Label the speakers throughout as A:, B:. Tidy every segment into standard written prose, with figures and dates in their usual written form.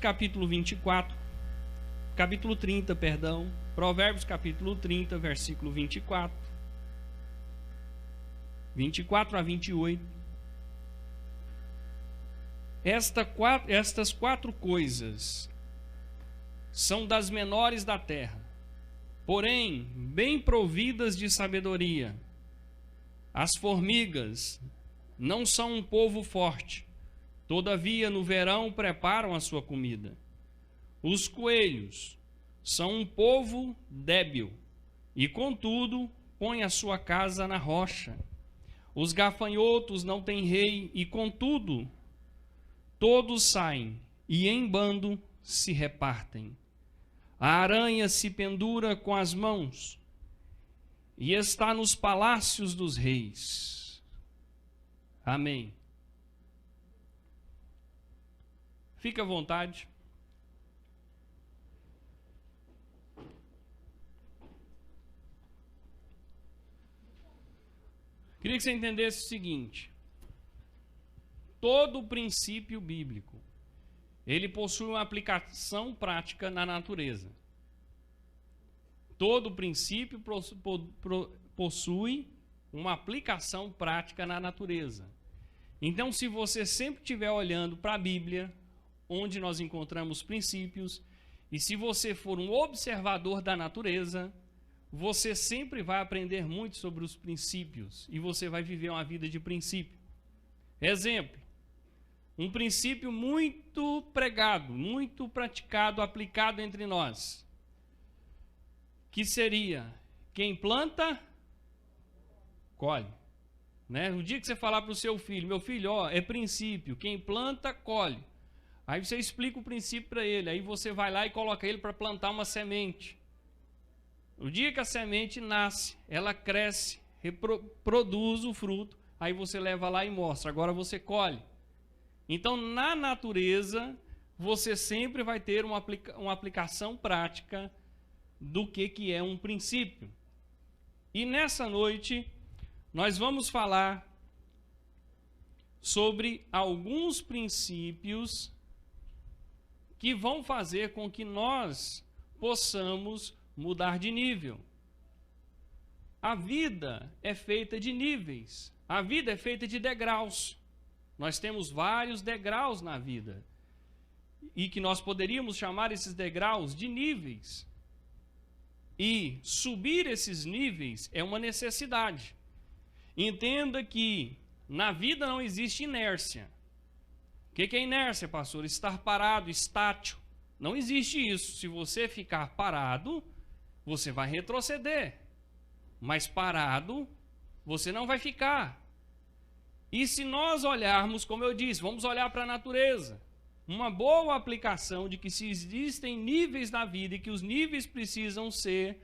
A: capítulo 30, perdão. Provérbios capítulo 30, versículo 24 a 28. Estas quatro coisas são das menores da terra, porém bem providas de sabedoria. As formigas não são um povo forte, todavia no verão preparam a sua comida. Os coelhos são um povo débil, e contudo põe a sua casa na rocha. Os gafanhotos não têm rei, e contudo todos saem, e em bando se repartem. A aranha se pendura com as mãos, e está nos palácios dos reis. Amém. Fique à vontade. Queria que você entendesse o seguinte: todo princípio bíblico, ele possui uma aplicação prática na natureza. Todo princípio possui uma aplicação prática na natureza. Então, se você sempre estiver olhando para a Bíblia, onde nós encontramos princípios, e se você for um observador da natureza, você sempre vai aprender muito sobre os princípios e você vai viver uma vida de princípio. Exemplo, um princípio muito pregado, muito praticado, aplicado entre nós, que seria: quem planta, colhe. Né? O dia que você falar para o seu filho: meu filho, ó, é princípio, quem planta, colhe. Aí você explica o princípio para ele, aí você vai lá e coloca ele para plantar uma semente. O dia que a semente nasce, ela cresce, reproduz o fruto, aí você leva lá e mostra, agora você colhe. Então, na natureza, você sempre vai ter uma aplicação prática do que é um princípio. E nessa noite, nós vamos falar sobre alguns princípios que vão fazer com que nós possamos mudar de nível. A vida é feita de níveis. A vida é feita de degraus. Nós temos vários degraus na vida. E que nós poderíamos chamar esses degraus de níveis. E subir esses níveis é uma necessidade. Entenda que na vida não existe inércia. O que é inércia, pastor? Estar parado, estático. Não existe isso. Se você ficar parado, você vai retroceder. Mas parado, você não vai ficar. E se nós olharmos, como eu disse, vamos olhar para a natureza. Uma boa aplicação de que se existem níveis na vida e que os níveis precisam ser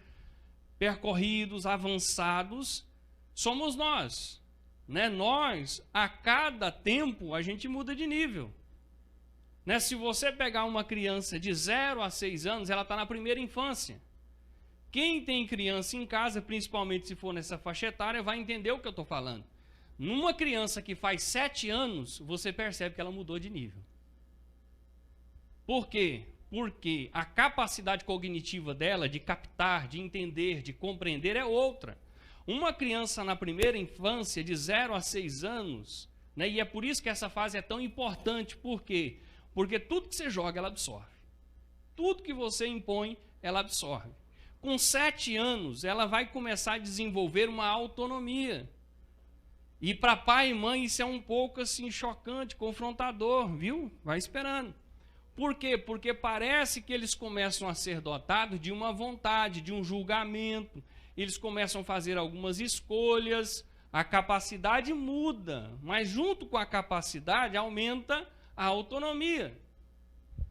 A: percorridos, avançados, somos nós. Né? Nós, a cada tempo, a gente muda de nível. Né? Se você pegar uma criança de 0 a 6 anos, ela está na primeira infância. Quem tem criança em casa, principalmente se for nessa faixa etária, vai entender o que eu estou falando. Numa criança que faz 7 anos, você percebe que ela mudou de nível. Por quê? Porque a capacidade cognitiva dela de captar, de entender, de compreender é outra. Uma criança na primeira infância, de 0 a 6 anos, né, e é por isso que essa fase é tão importante. Por quê? Porque tudo que você joga, ela absorve. Tudo que você impõe, ela absorve. Com 7 anos, ela vai começar a desenvolver uma autonomia. E para pai e mãe isso é um pouco assim chocante, confrontador, viu? Vai esperando. Por quê? Porque parece que eles começam a ser dotados de uma vontade, de um julgamento. Eles começam a fazer algumas escolhas, a capacidade muda, mas junto com a capacidade aumenta a autonomia.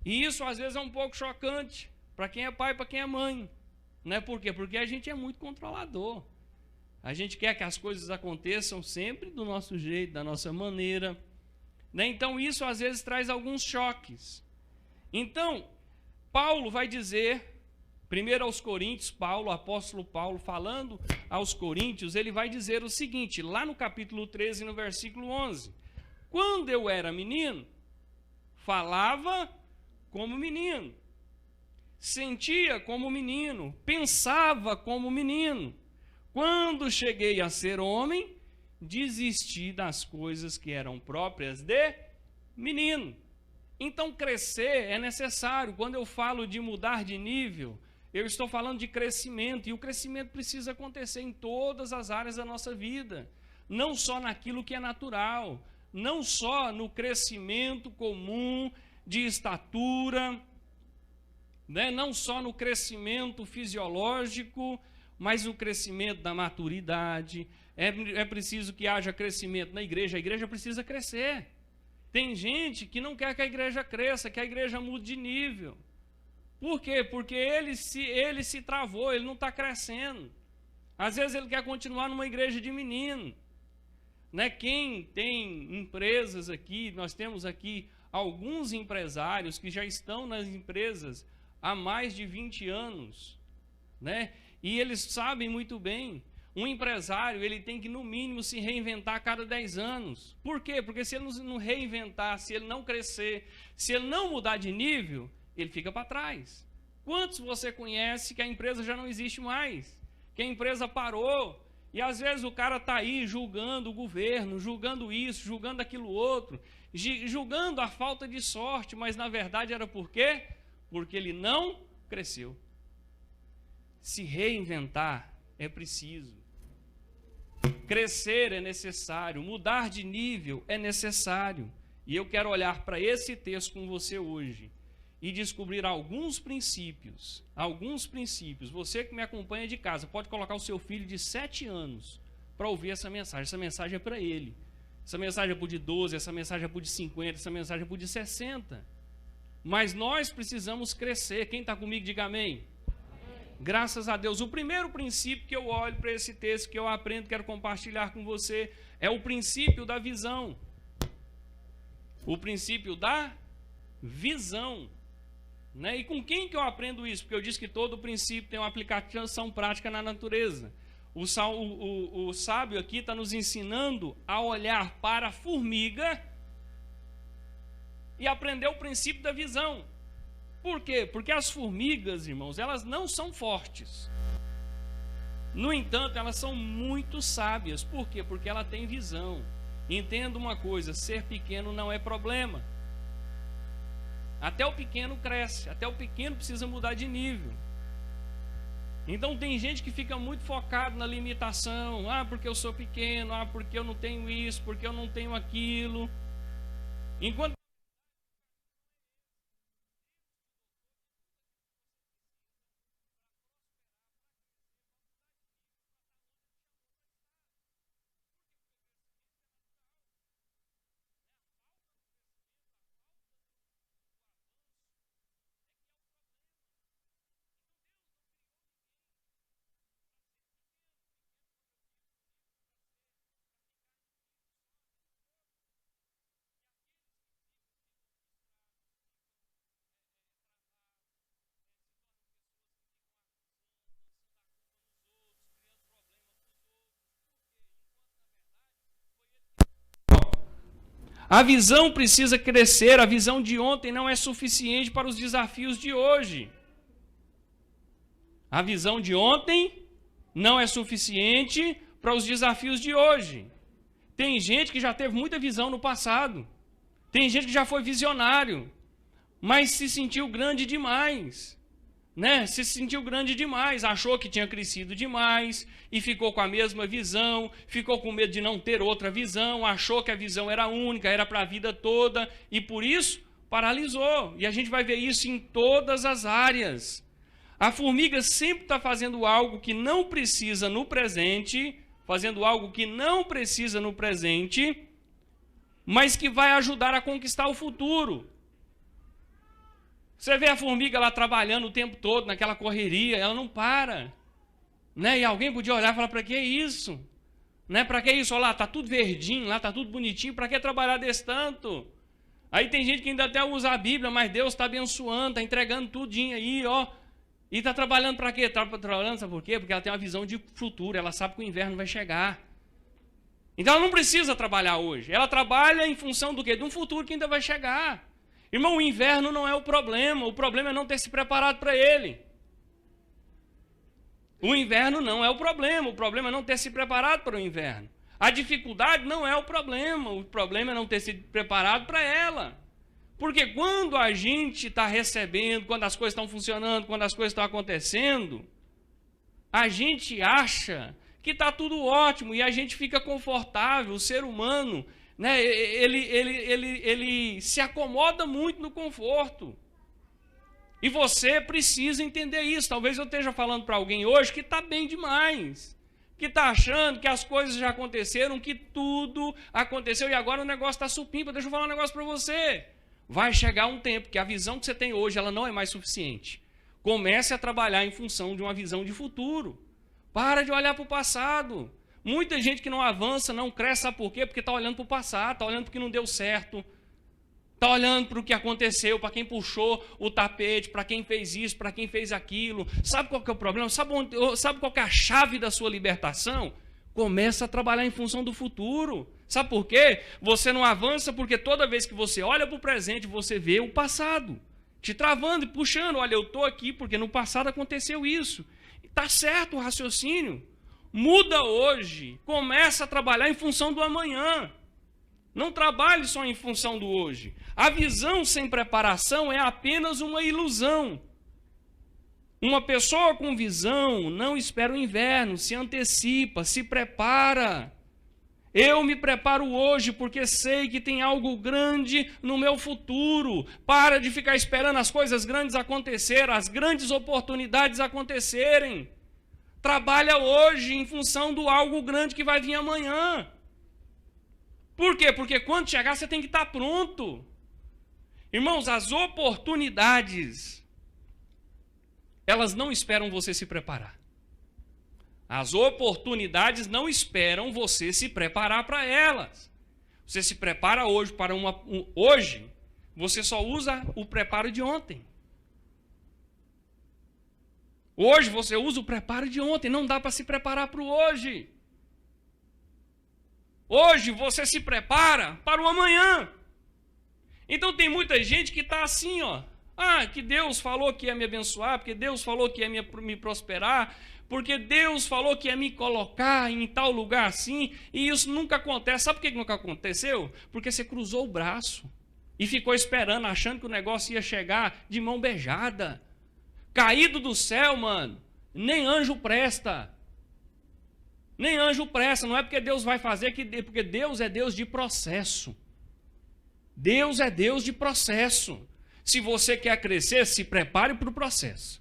A: E isso às vezes é um pouco chocante para quem é pai e para quem é mãe. Não é por quê? Porque a gente é muito controlador. A gente quer que as coisas aconteçam sempre do nosso jeito, da nossa maneira. Né? Então isso às vezes traz alguns choques. Então, Paulo vai dizer, primeiro aos Coríntios, o apóstolo Paulo falando aos Coríntios, ele vai dizer o seguinte, lá no capítulo 13, no versículo 11. Quando eu era menino, falava como menino, sentia como menino, pensava como menino. Quando cheguei a ser homem, desisti das coisas que eram próprias de menino. Então, crescer é necessário. Quando eu falo de mudar de nível, eu estou falando de crescimento, e o crescimento precisa acontecer em todas as áreas da nossa vida, não só naquilo que é natural, não só no crescimento comum de estatura, né? Não só no crescimento fisiológico, mas no crescimento da maturidade. É preciso que haja crescimento na igreja, a igreja precisa crescer. Tem gente que não quer que a igreja cresça, que a igreja mude de nível. Por quê? Porque ele se travou, ele não está crescendo. Às vezes ele quer continuar numa igreja de menino. Né? Quem tem empresas aqui, nós temos aqui alguns empresários que já estão nas empresas há mais de 20 anos. Né? E eles sabem muito bem, um empresário ele tem que no mínimo se reinventar a cada 10 anos. Por quê? Porque se ele não reinventar, se ele não crescer, se ele não mudar de nível, ele fica para trás. Quantos você conhece que a empresa já não existe mais? Que a empresa parou? E às vezes o cara está aí julgando o governo, julgando isso, julgando aquilo outro, julgando a falta de sorte, mas na verdade era por quê? Porque ele não cresceu. Se reinventar é preciso. Crescer é necessário, mudar de nível é necessário. E eu quero olhar para esse texto com você hoje e descobrir alguns princípios. Você que me acompanha de casa, pode colocar o seu filho de 7 anos para ouvir essa mensagem. Essa mensagem é para ele. Essa mensagem é para o de 12, essa mensagem é para o de 50, essa mensagem é para o de 60. Mas nós precisamos crescer. Quem está comigo, diga amém. Graças a Deus. O primeiro princípio que eu olho para esse texto, que eu aprendo, quero compartilhar com você, é o princípio da visão. O princípio da visão. Né? E com quem que eu aprendo isso? Porque eu disse que todo princípio tem uma aplicação prática na natureza. O sábio aqui está nos ensinando a olhar para a formiga e aprender o princípio da visão. Por quê? Porque as formigas, irmãos, elas não são fortes. No entanto, elas são muito sábias. Por quê? Porque ela tem visão. Entenda uma coisa, ser pequeno não é problema. Até o pequeno cresce, até o pequeno precisa mudar de nível. Então tem gente que fica muito focado na limitação. Porque eu sou pequeno, porque eu não tenho isso, porque eu não tenho aquilo. Enquanto a visão precisa crescer, a visão de ontem não é suficiente para os desafios de hoje. A visão de ontem não é suficiente para os desafios de hoje. Tem gente que já teve muita visão no passado. Tem gente que já foi visionário, mas se sentiu grande demais. Né? Se sentiu grande demais, achou que tinha crescido demais e ficou com a mesma visão, ficou com medo de não ter outra visão, achou que a visão era única, era para a vida toda e por isso paralisou. E a gente vai ver isso em todas as áreas. A formiga sempre está fazendo algo que não precisa no presente, mas que vai ajudar a conquistar o futuro. Você vê a formiga lá trabalhando o tempo todo, naquela correria, ela não para. Né? E alguém podia olhar e falar, para que isso? Né? Para que isso? Olha lá, está tudo verdinho, lá está tudo bonitinho, para que trabalhar desse tanto? Aí tem gente que ainda até usa a Bíblia, mas Deus está abençoando, está entregando tudinho aí, ó. E está trabalhando para quê? Está trabalhando, sabe por quê? Porque ela tem uma visão de futuro, ela sabe que o inverno vai chegar. Então ela não precisa trabalhar hoje, ela trabalha em função do quê? De um futuro que ainda vai chegar. Irmão, o inverno não é o problema é não ter se preparado para ele. O inverno não é o problema é não ter se preparado para o inverno. A dificuldade não é o problema é não ter se preparado para ela. Porque quando a gente está recebendo, quando as coisas estão funcionando, quando as coisas estão acontecendo, a gente acha que está tudo ótimo e a gente fica confortável. O ser humano, né, ele se acomoda muito no conforto. E você precisa entender isso. Talvez eu esteja falando para alguém hoje que está bem demais, que está achando que as coisas já aconteceram, que tudo aconteceu e agora o negócio está supimpa. Deixa eu falar um negócio para você. Vai chegar um tempo que a visão que você tem hoje ela não é mais suficiente. Comece a trabalhar em função de uma visão de futuro. Para de olhar para o passado. Muita gente que não avança, não cresce, sabe por quê? Porque está olhando para o passado, está olhando para o que não deu certo. Está olhando para o que aconteceu, para quem puxou o tapete, para quem fez isso, para quem fez aquilo. Sabe qual que é o problema? Sabe qual que é a chave da sua libertação? Começa a trabalhar em função do futuro. Sabe por quê? Você não avança porque toda vez que você olha para o presente, você vê o passado. Te travando e puxando. Olha, eu estou aqui porque no passado aconteceu isso. Está certo o raciocínio. Muda hoje. Começa a trabalhar em função do amanhã. Não trabalhe só em função do hoje. A visão sem preparação é apenas uma ilusão. Uma pessoa com visão não espera o inverno, se antecipa, se prepara. Eu me preparo hoje porque sei que tem algo grande no meu futuro. Para de ficar esperando as coisas grandes acontecerem, as grandes oportunidades acontecerem. Trabalha hoje em função do algo grande que vai vir amanhã. Por quê? Porque quando chegar você tem que estar pronto. Irmãos, as oportunidades, elas não esperam você se preparar. As oportunidades não esperam você se preparar para elas. Você se prepara hoje para hoje, você só usa o preparo de ontem. Hoje você usa o preparo de ontem, não dá para se preparar para o hoje. Hoje você se prepara para o amanhã. Então tem muita gente que está assim, ó. Ah, que Deus falou que ia me abençoar, porque Deus falou que ia me prosperar, porque Deus falou que ia me colocar em tal lugar assim, e isso nunca acontece. Sabe por que nunca aconteceu? Porque você cruzou o braço e ficou esperando, achando que o negócio ia chegar de mão beijada. Caído do céu, mano, nem anjo presta. Nem anjo presta, não é porque Deus vai fazer, porque Deus é Deus de processo. Deus é Deus de processo. Se você quer crescer, se prepare para o processo.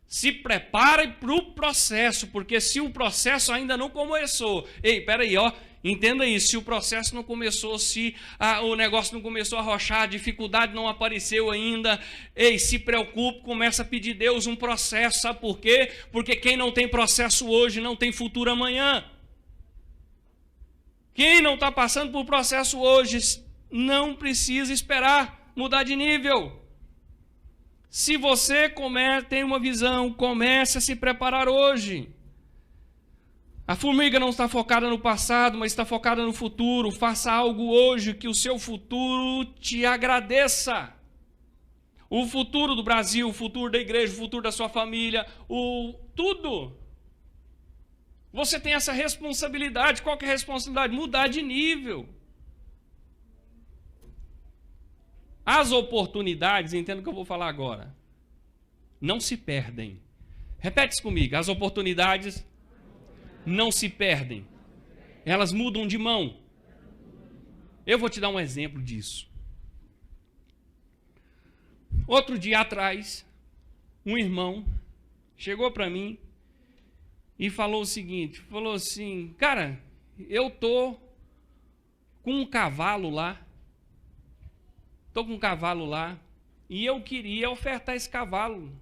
A: Se prepare para o processo, porque se o processo ainda não começou... Ei, peraí, ó, entenda isso, se o processo não começou, se o negócio não começou a arrochar, a dificuldade não apareceu ainda, ei, se preocupe, começa a pedir a Deus um processo, sabe por quê? Porque quem não tem processo hoje não tem futuro amanhã. Quem não está passando por processo hoje não precisa esperar mudar de nível. Se você tem uma visão, comece a se preparar hoje. A formiga não está focada no passado, mas está focada no futuro. Faça algo hoje que o seu futuro te agradeça. O futuro do Brasil, o futuro da igreja, o futuro da sua família, tudo. Você tem essa responsabilidade. Qual que é a responsabilidade? Mudar de nível. As oportunidades, entenda o que eu vou falar agora, não se perdem. Repete isso comigo. As oportunidades não se perdem. Elas mudam de mão. Eu vou te dar um exemplo disso. Outro dia atrás, um irmão chegou para mim e falou o seguinte, falou assim, cara, eu tô com um cavalo lá, e eu queria ofertar esse cavalo.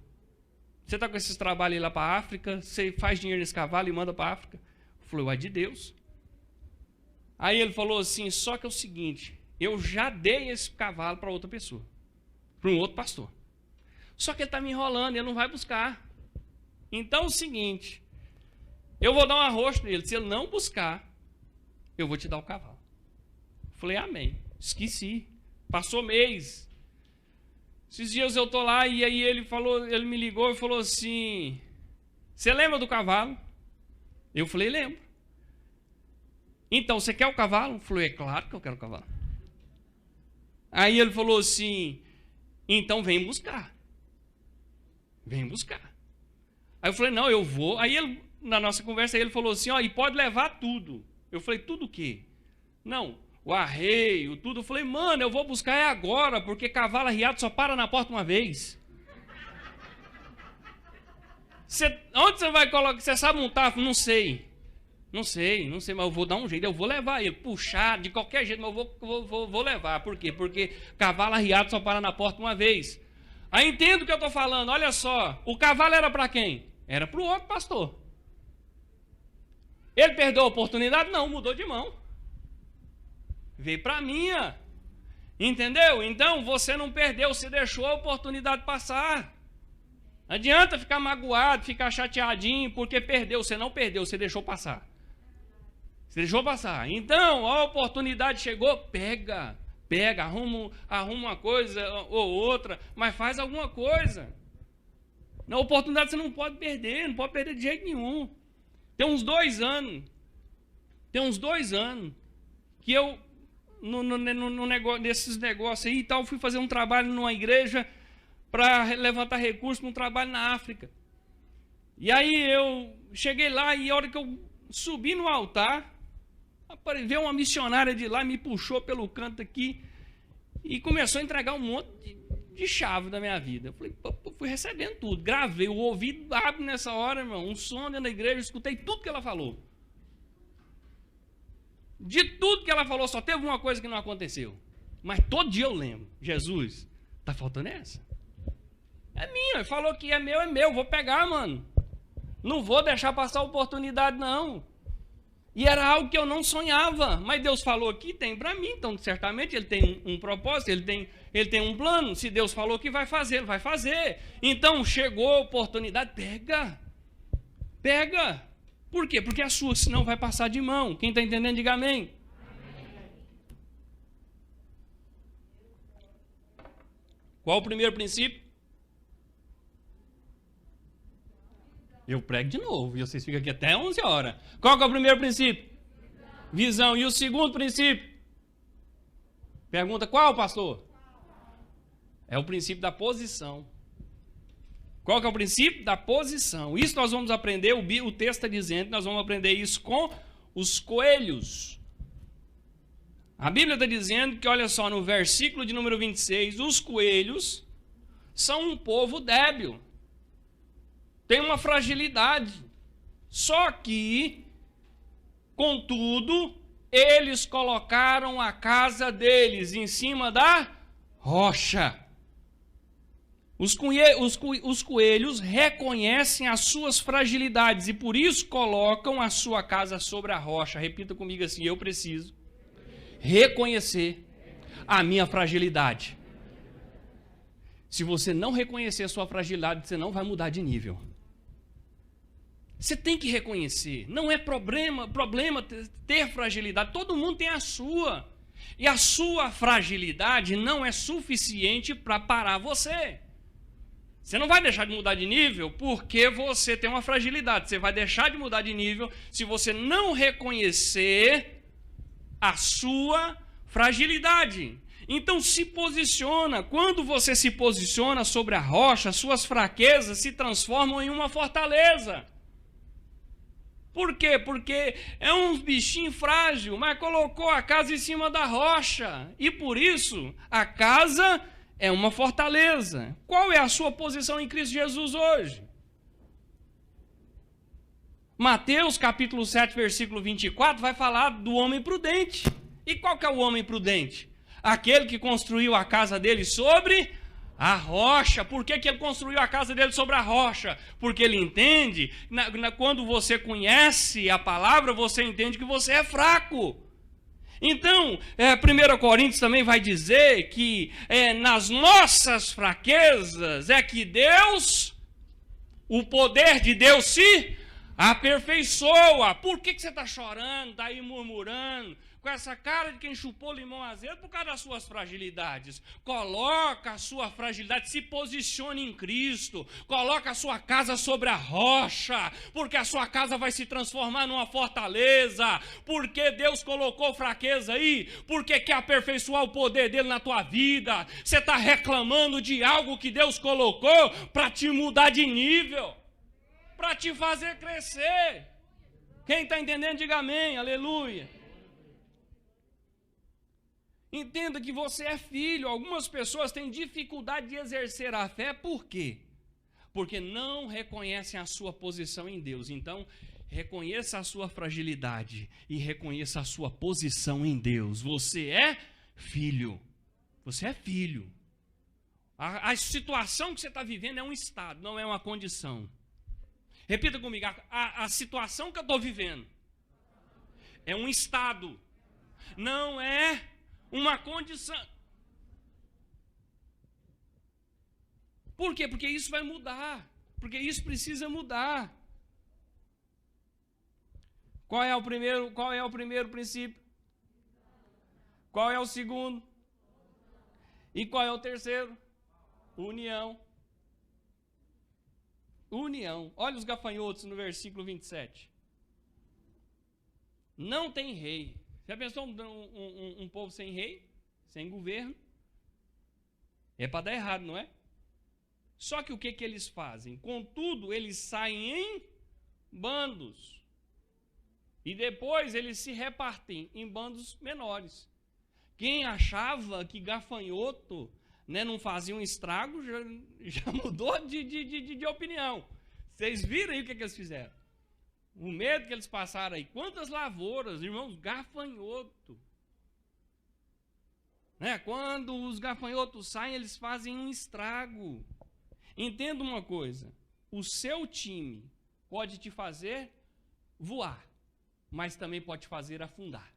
A: Você está com esses trabalhos lá para a África, você faz dinheiro nesse cavalo e manda para a África? Eu falei, ué, de Deus. Aí ele falou assim, só que é o seguinte, eu já dei esse cavalo para outra pessoa, para um outro pastor. Só que ele está me enrolando, ele não vai buscar. Então é o seguinte, eu vou dar um arroz para ele, se ele não buscar, eu vou te dar o cavalo. Eu falei, amém. Esqueci. Passou mês. Esses dias eu tô lá e aí ele me ligou e falou assim: você lembra do cavalo? Eu falei: lembro. Então, você quer o cavalo? Eu falei: é claro que eu quero o cavalo. Aí ele falou assim: então vem buscar. Vem buscar. Aí eu falei: não, eu vou. Aí ele, na nossa conversa, ele falou assim: ó, e pode levar tudo. Eu falei: tudo o quê? Não, o arreio, tudo. Eu falei: mano, eu vou buscar é agora, porque cavalo arriado só para na porta uma vez. Onde você vai colocar? Você sabe montar? Não sei. Não sei, mas eu vou dar um jeito, eu vou levar ele, puxar de qualquer jeito, mas eu vou levar. Por quê? Porque cavalo arriado só para na porta uma vez. Aí entendo o que eu estou falando, olha só, o cavalo era para quem? Era para o outro pastor. Ele perdeu a oportunidade? Não, mudou de mão. Veio para a minha. Entendeu? Então você não perdeu, você deixou a oportunidade passar. Não adianta ficar magoado, ficar chateadinho, porque perdeu. Você não perdeu, você deixou passar. Você deixou passar. Então, a oportunidade chegou, pega, arruma uma coisa ou outra, mas faz alguma coisa. Na oportunidade você não pode perder de jeito nenhum. Tem uns 2 anos que eu, nesses negócios aí e tal, fui fazer um trabalho numa igreja para levantar recursos para um trabalho na África. E aí eu cheguei lá e a hora que eu subi no altar, veio uma missionária de lá, me puxou pelo canto aqui e começou a entregar um monte de chave da minha vida. Eu falei: eu fui recebendo tudo, gravei, o ouvido abre nessa hora, irmão, um som dentro da igreja, eu escutei tudo que ela falou. De tudo que ela falou, só teve uma coisa que não aconteceu. Mas todo dia eu lembro: Jesus, tá faltando essa? É minha, falou que é meu, vou pegar, mano. Não vou deixar passar a oportunidade, não. E era algo que eu não sonhava, mas Deus falou que tem para mim, então certamente Ele tem um propósito, ele tem um plano. Se Deus falou que vai fazer, Ele vai fazer. Então chegou a oportunidade, pega. Por quê? Porque é sua, senão vai passar de mão. Quem está entendendo, diga amém. Qual o primeiro princípio? Eu prego de novo e vocês ficam aqui até 11 horas. Qual que é o primeiro princípio? Visão. E o segundo princípio? Pergunta: qual, pastor? É o princípio da posição. Qual que é o princípio? Da posição. Isso nós vamos aprender, o texto está dizendo que nós vamos aprender isso com os coelhos. A Bíblia está dizendo que, olha só, no versículo de número 26, os coelhos são um povo débil. Tem uma fragilidade. Só que, contudo, eles colocaram a casa deles em cima da rocha. Os coelhos reconhecem as suas fragilidades e por isso colocam a sua casa sobre a rocha. Repita comigo assim: eu preciso reconhecer a minha fragilidade. Se você não reconhecer a sua fragilidade, você não vai mudar de nível. Você tem que reconhecer. Não é problema ter fragilidade. Todo mundo tem a sua. E a sua fragilidade não é suficiente para parar você. Você não vai deixar de mudar de nível porque você tem uma fragilidade. Você vai deixar de mudar de nível se você não reconhecer a sua fragilidade. Então se posiciona. Quando você se posiciona sobre a rocha, suas fraquezas se transformam em uma fortaleza. Por quê? Porque é um bichinho frágil, mas colocou a casa em cima da rocha. E por isso, a casa é uma fortaleza. Qual é a sua posição em Cristo Jesus hoje? Mateus capítulo 7, versículo 24, vai falar do homem prudente. E qual que é o homem prudente? Aquele que construiu a casa dele sobre a rocha. Por que ele construiu a casa dele sobre a rocha? Porque ele entende, quando você conhece a palavra, você entende que você é fraco. Então, 1 Coríntios também vai dizer que nas nossas fraquezas é que Deus, o poder de Deus se aperfeiçoa. Por que você está chorando, está aí murmurando? com essa cara de quem chupou limão azedo por causa das suas fragilidades. Coloca a sua fragilidade, se posicione em Cristo. Coloca a sua casa sobre a rocha, porque a sua casa vai se transformar numa fortaleza. Porque Deus colocou fraqueza aí, porque quer aperfeiçoar o poder dele na tua vida. Você está reclamando de algo que Deus colocou para te mudar de nível, para te fazer crescer. Quem está entendendo, diga amém, aleluia. Entenda que você é filho. Algumas pessoas têm dificuldade de exercer a fé, por quê? Porque não reconhecem a sua posição em Deus. Então, reconheça a sua fragilidade e reconheça a sua posição em Deus. Você é filho. Você é filho. A situação que você está vivendo é um estado, não é uma condição. Repita comigo, a situação que eu estou vivendo é um estado, não é uma condição. Por quê? Porque isso vai mudar, porque isso precisa mudar. Qual é o primeiro princípio? Qual é o segundo? E qual é o terceiro? União. União. Olha os gafanhotos no versículo 27. Não tem rei. Já pensou um povo sem rei? Sem governo? É para dar errado, não é? Só que o que eles fazem? Contudo, eles saem em bandos. E depois eles se repartem em bandos menores. Quem achava que gafanhoto, né, não fazia um estrago, já mudou de opinião. Vocês viram aí o que eles fizeram? O medo que eles passaram aí. Quantas lavouras, irmãos, gafanhoto. Né? Quando os gafanhotos saem, eles fazem um estrago. Entenda uma coisa. O seu time pode te fazer voar, mas também pode te fazer afundar.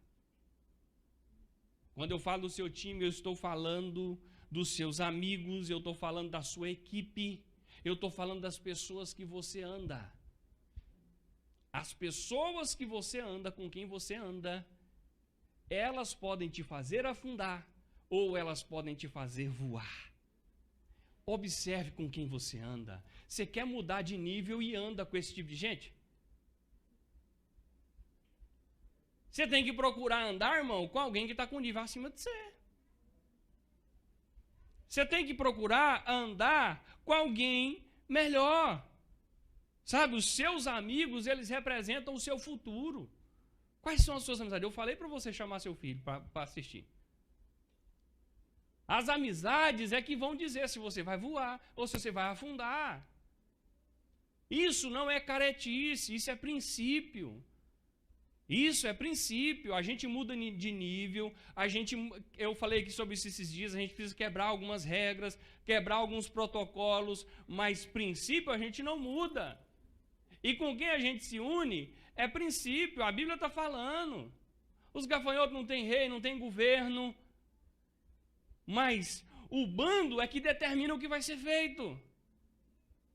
A: Quando eu falo do seu time, eu estou falando dos seus amigos, eu estou falando da sua equipe, eu estou falando das pessoas que você anda. As pessoas que você anda, com quem você anda, elas podem te fazer afundar ou elas podem te fazer voar. Observe com quem você anda. Você quer mudar de nível e anda com esse tipo de gente? Você tem que procurar andar, irmão, com alguém que está com nível acima de você. Você tem que procurar andar com alguém melhor. Sabe, os seus amigos, eles representam o seu futuro. Quais são as suas amizades? Eu falei para você chamar seu filho para assistir. As amizades é que vão dizer se você vai voar ou se você vai afundar. Isso não é caretice, isso é princípio. Isso é princípio, a gente muda de nível, eu falei aqui sobre isso esses dias, a gente precisa quebrar algumas regras, quebrar alguns protocolos, mas princípio a gente não muda. E com quem a gente se une é princípio, a Bíblia está falando. Os gafanhotos não têm rei, não têm governo, mas o bando é que determina o que vai ser feito.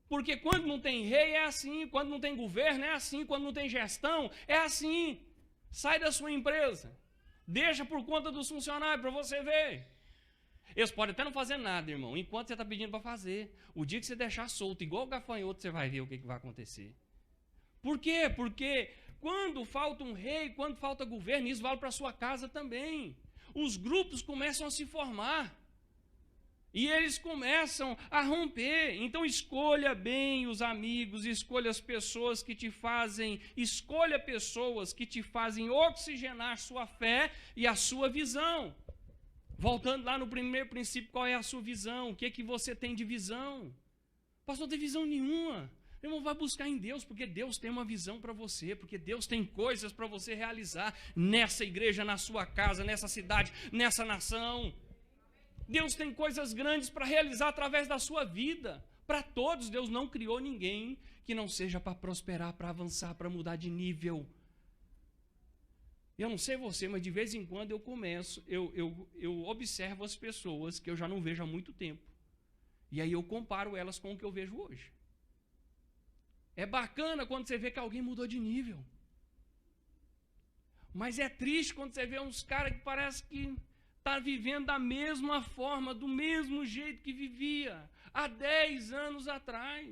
A: Porque quando não tem rei é assim, quando não tem governo é assim, quando não tem gestão é assim. Sai da sua empresa, deixa por conta dos funcionários para você ver. Eles podem até não fazer nada, irmão, enquanto você está pedindo para fazer. O dia que você deixar solto, igual o gafanhoto, você vai ver o que vai acontecer. Por quê? Porque quando falta um rei, quando falta governo, isso vale para a sua casa também. Os grupos começam a se formar. E eles começam a romper. Então escolha bem os amigos, escolha as pessoas que te fazem, escolha pessoas que te fazem oxigenar sua fé e a sua visão. Voltando lá no primeiro princípio, qual é a sua visão? O que é que você tem de visão? Pastor, não tem visão nenhuma. Irmão, vai buscar em Deus, porque Deus tem uma visão para você, porque Deus tem coisas para você realizar nessa igreja, na sua casa, nessa cidade, nessa nação. Deus tem coisas grandes para realizar através da sua vida. Para todos, Deus não criou ninguém que não seja para prosperar, para avançar, para mudar de nível. Eu não sei você, mas de vez em quando eu observo as pessoas que eu já não vejo há muito tempo. E aí eu comparo elas com o que eu vejo hoje. É bacana quando você vê que alguém mudou de nível. Mas é triste quando você vê uns caras que parece que tá vivendo da mesma forma, do mesmo jeito que vivia há 10 anos atrás.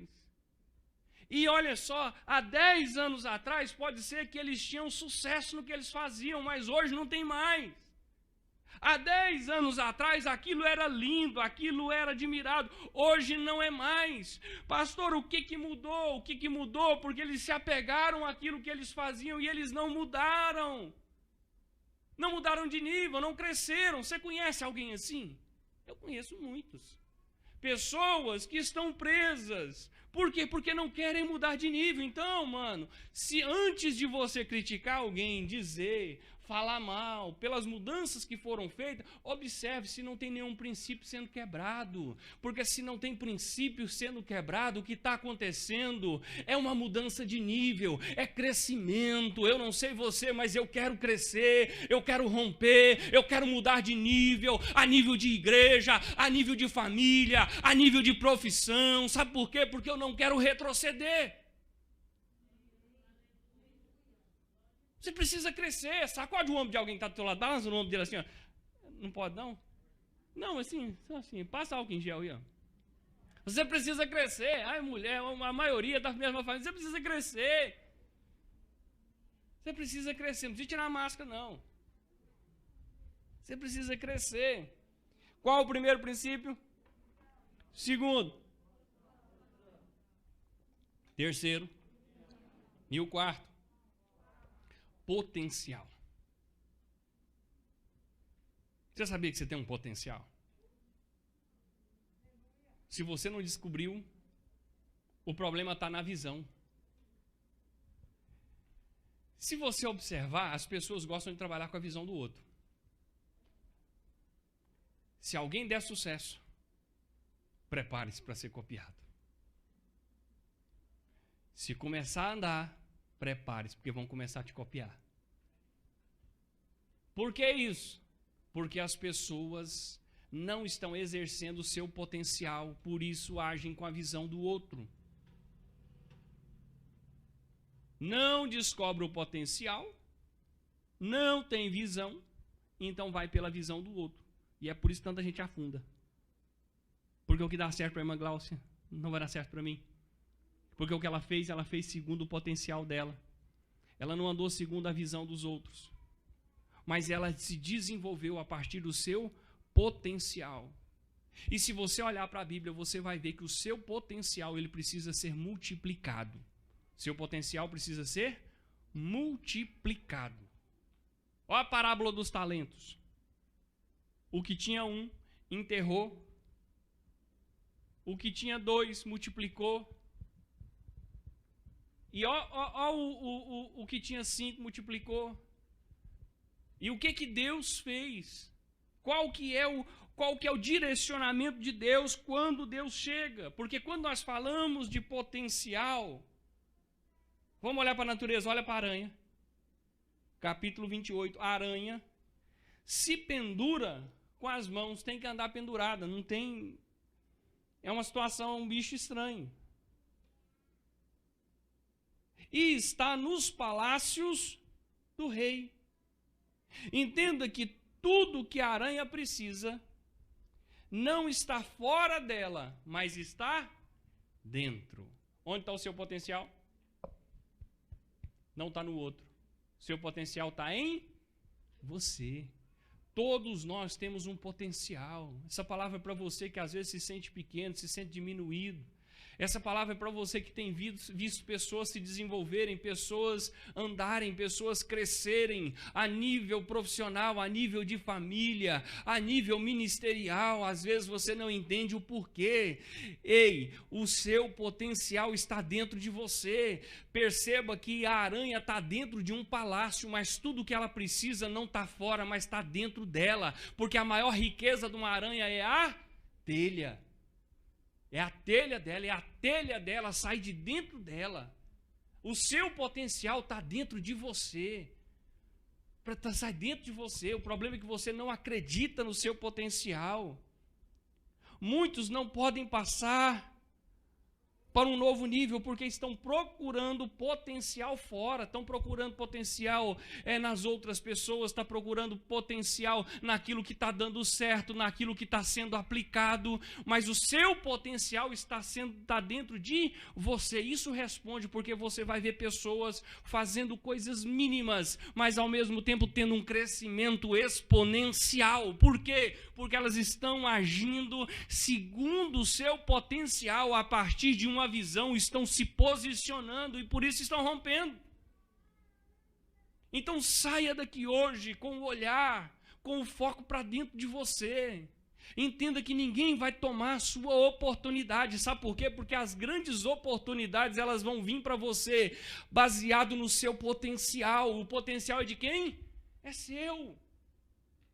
A: E olha só, há 10 anos atrás pode ser que eles tinham sucesso no que eles faziam, mas hoje não tem mais. Há 10 anos atrás aquilo era lindo, aquilo era admirado, hoje não é mais. Pastor, o que mudou? O que mudou? Porque eles se apegaram àquilo que eles faziam e eles não mudaram. Não mudaram de nível, não cresceram. Você conhece alguém assim? Eu conheço muitos. Pessoas que estão presas. Por quê? Porque não querem mudar de nível. Então, mano, se antes de você criticar alguém, dizer, falar mal, pelas mudanças que foram feitas, observe se não tem nenhum princípio sendo quebrado. Porque se não tem princípio sendo quebrado, o que está acontecendo é uma mudança de nível, é crescimento. Eu não sei você, mas eu quero crescer, eu quero romper, eu quero mudar de nível, a nível de igreja, a nível de família, a nível de profissão. Sabe por quê? Porque eu não quero retroceder. Você precisa crescer. Sacode o ombro de alguém que está do seu lado, balança no ombro dele assim, ó. Não pode não? Não, assim, só assim, passa álcool em gel aí, ó. Você precisa crescer. Ai, mulher, a maioria da mesma família, você precisa crescer. Você precisa crescer, não precisa tirar a máscara, não. Você precisa crescer. Qual o primeiro princípio? Segundo. Terceiro. E o quarto? Potencial. Você sabia que você tem um potencial? Se você não descobriu, o problema está na visão. Se você observar, as pessoas gostam de trabalhar com a visão do outro. Se alguém der sucesso, prepare-se para ser copiado. Se começar a andar, prepare-se, porque vão começar a te copiar. Por que isso? Porque as pessoas não estão exercendo o seu potencial, por isso agem com a visão do outro. Não descobre o potencial, não tem visão, então vai pela visão do outro. E é por isso que tanta gente afunda. Porque o que dá certo para a irmã Gláucia não vai dar certo para mim. Porque o que ela fez segundo o potencial dela. Ela não andou segundo a visão dos outros. Mas ela se desenvolveu a partir do seu potencial. E se você olhar para a Bíblia, você vai ver que o seu potencial ele precisa ser multiplicado. Seu potencial precisa ser multiplicado. Olha a parábola dos talentos. O que tinha um, enterrou. O que tinha 2, multiplicou. E o que tinha 5 multiplicou. E o que Deus fez? Qual que é o direcionamento de Deus quando Deus chega? Porque quando nós falamos de potencial, vamos olhar para a natureza, olha para a aranha. Capítulo 28, a aranha se pendura com as mãos, tem que andar pendurada, não tem... É uma situação, um bicho estranho. E está nos palácios do rei. Entenda que tudo que a aranha precisa não está fora dela, mas está dentro. Onde está o seu potencial? Não está no outro. Seu potencial está em você. Todos nós temos um potencial. Essa palavra é para você que às vezes se sente pequeno, se sente diminuído. Essa palavra é para você que tem visto pessoas se desenvolverem, pessoas andarem, pessoas crescerem a nível profissional, a nível de família, a nível ministerial. Às vezes você não entende o porquê. Ei, o seu potencial está dentro de você. Perceba que a aranha está dentro de um palácio, mas tudo que ela precisa não está fora, mas está dentro dela. Porque a maior riqueza de uma aranha é a telha. É a telha dela, sai de dentro dela. O seu potencial está dentro de você. Sai dentro de você. O problema é que você não acredita no seu potencial. Muitos não podem passar para um novo nível, porque estão procurando potencial fora, estão procurando potencial nas outras pessoas, estão procurando potencial naquilo que está dando certo, naquilo que está sendo aplicado, mas o seu potencial está dentro de você. Isso responde porque você vai ver pessoas fazendo coisas mínimas, mas ao mesmo tempo tendo um crescimento exponencial. Por quê? Porque elas estão agindo segundo o seu potencial, a partir de uma visão, estão se posicionando e por isso estão rompendo. Então saia daqui hoje com o olhar, com o foco para dentro de você. Entenda que ninguém vai tomar a sua oportunidade. Sabe por quê? Porque as grandes oportunidades, elas vão vir para você baseado no seu potencial. O potencial é de quem? É seu.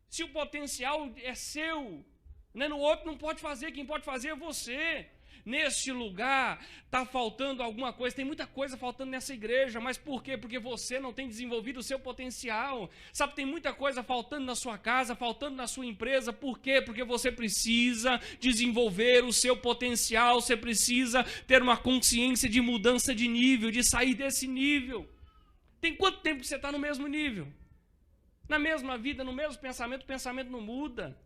A: Se o potencial é seu, né, no outro não pode fazer, quem pode fazer é você. Neste lugar está faltando alguma coisa, tem muita coisa faltando nessa igreja, mas por quê? Porque você não tem desenvolvido o seu potencial. Sabe, tem muita coisa faltando na sua casa, faltando na sua empresa, por quê? Porque você precisa desenvolver o seu potencial, você precisa ter uma consciência de mudança de nível, de sair desse nível. Tem quanto tempo que você está no mesmo nível? Na mesma vida, no mesmo pensamento, o pensamento não muda.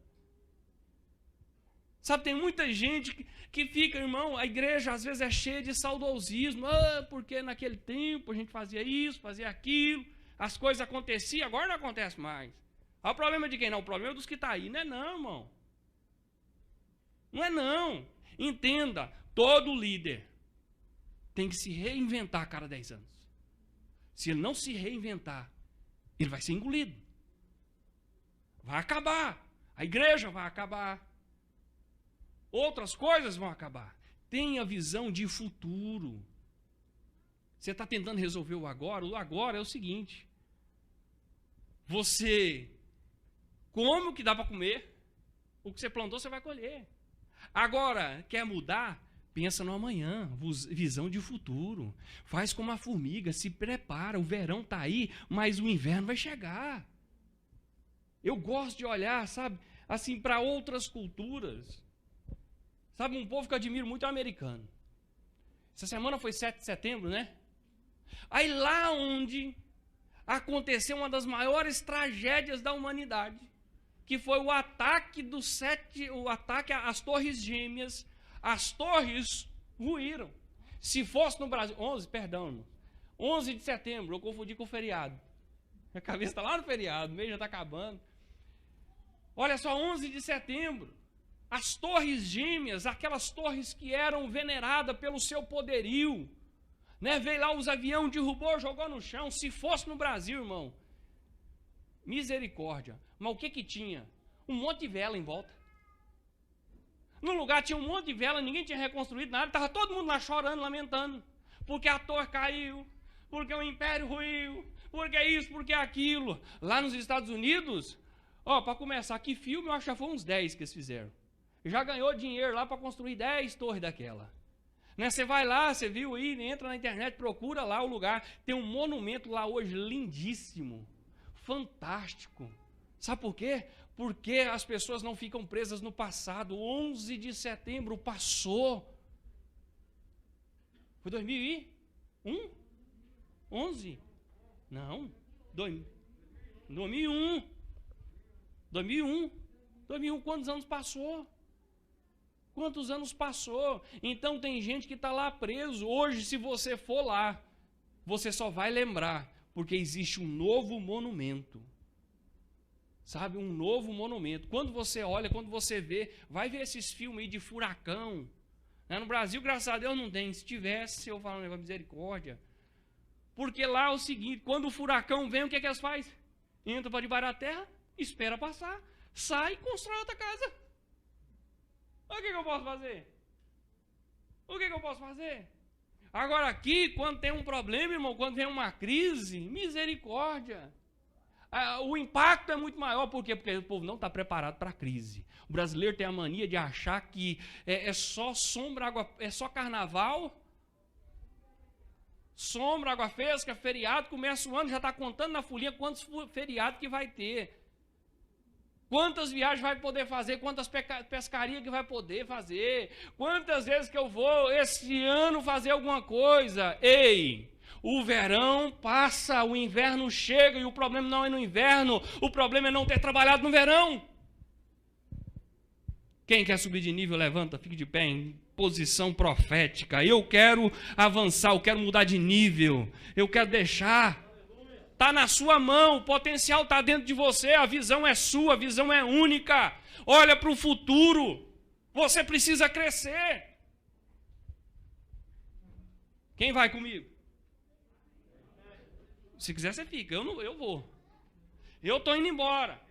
A: Sabe, tem muita gente que fica, irmão, a igreja às vezes é cheia de saudosismo, porque naquele tempo a gente fazia isso, fazia aquilo, as coisas aconteciam, agora não acontece mais. O problema de quem? Não, o problema é dos que estão aí. Não é não, irmão. Não é não. Entenda, todo líder tem que se reinventar a cada 10 anos. Se ele não se reinventar, ele vai ser engolido. Vai acabar. A igreja vai acabar. Outras coisas vão acabar. Tenha visão de futuro. Você está tentando resolver o agora? O agora é o seguinte. Você come o que dá para comer. O que você plantou, você vai colher. Agora, quer mudar? Pensa no amanhã. Visão de futuro. Faz como a formiga. Se prepara. O verão está aí, mas o inverno vai chegar. Eu gosto de olhar, sabe, assim, para outras culturas. Sabe, um povo que eu admiro muito é o americano. Essa semana foi 7 de setembro, né? Aí lá onde aconteceu uma das maiores tragédias da humanidade, que foi o ataque às Torres Gêmeas. As torres ruíram. Se fosse no Brasil, 11 de setembro, eu confundi com o feriado. A cabeça está lá no feriado, o mês já está acabando. Olha só, 11 de setembro. As Torres Gêmeas, aquelas torres que eram veneradas pelo seu poderio, né? Veio lá os aviões, derrubou, jogou no chão. Se fosse no Brasil, irmão, misericórdia. Mas o que tinha? Um monte de vela em volta. No lugar tinha um monte de vela, ninguém tinha reconstruído nada, estava todo mundo lá chorando, lamentando, porque a torre caiu, porque o império ruiu, porque isso, porque aquilo. Lá nos Estados Unidos, para começar, que filme, eu acho que já foi uns 10 que eles fizeram. Já ganhou dinheiro lá para construir 10 torres daquela. Né? Você vai lá, você viu aí, entra na internet, procura lá o lugar. Tem um monumento lá hoje lindíssimo, fantástico. Sabe por quê? Porque as pessoas não ficam presas no passado. 11 de setembro passou. Foi 2001? 11? Não. 2001. 2001, quantos anos passou? Quantos anos passou? Então tem gente que está lá preso. Hoje, se você for lá, você só vai lembrar, porque existe um novo monumento. Sabe, um novo monumento. Quando você olha, quando você vê, vai ver esses filmes aí de furacão. No Brasil, graças a Deus, não tem. Se tivesse, eu falo, misericórdia. Porque lá é o seguinte, quando o furacão vem, o que eles fazem? Entra para debaixo da terra, espera passar, sai e constrói outra casa. O que eu posso fazer? O que eu posso fazer? Agora aqui, quando tem um problema, irmão, quando vem uma crise, misericórdia. O impacto é muito maior. Por quê? Porque o povo não está preparado para a crise. O brasileiro tem a mania de achar que é só sombra, água, é só carnaval, sombra, água fresca, feriado, começa o ano, já está contando na folhinha quantos feriados que vai ter. Quantas viagens vai poder fazer? Quantas pescarias que vai poder fazer? Quantas vezes que eu vou esse ano fazer alguma coisa? Ei, o verão passa, o inverno chega e o problema não é no inverno, o problema é não ter trabalhado no verão. Quem quer subir de nível, levanta, fique de pé em posição profética. Eu quero avançar, eu quero mudar de nível, eu quero deixar. Está na sua mão, o potencial está dentro de você, a visão é sua, a visão é única. Olha para o futuro, você precisa crescer. Quem vai comigo? Se quiser, você fica, eu vou. Eu estou indo embora.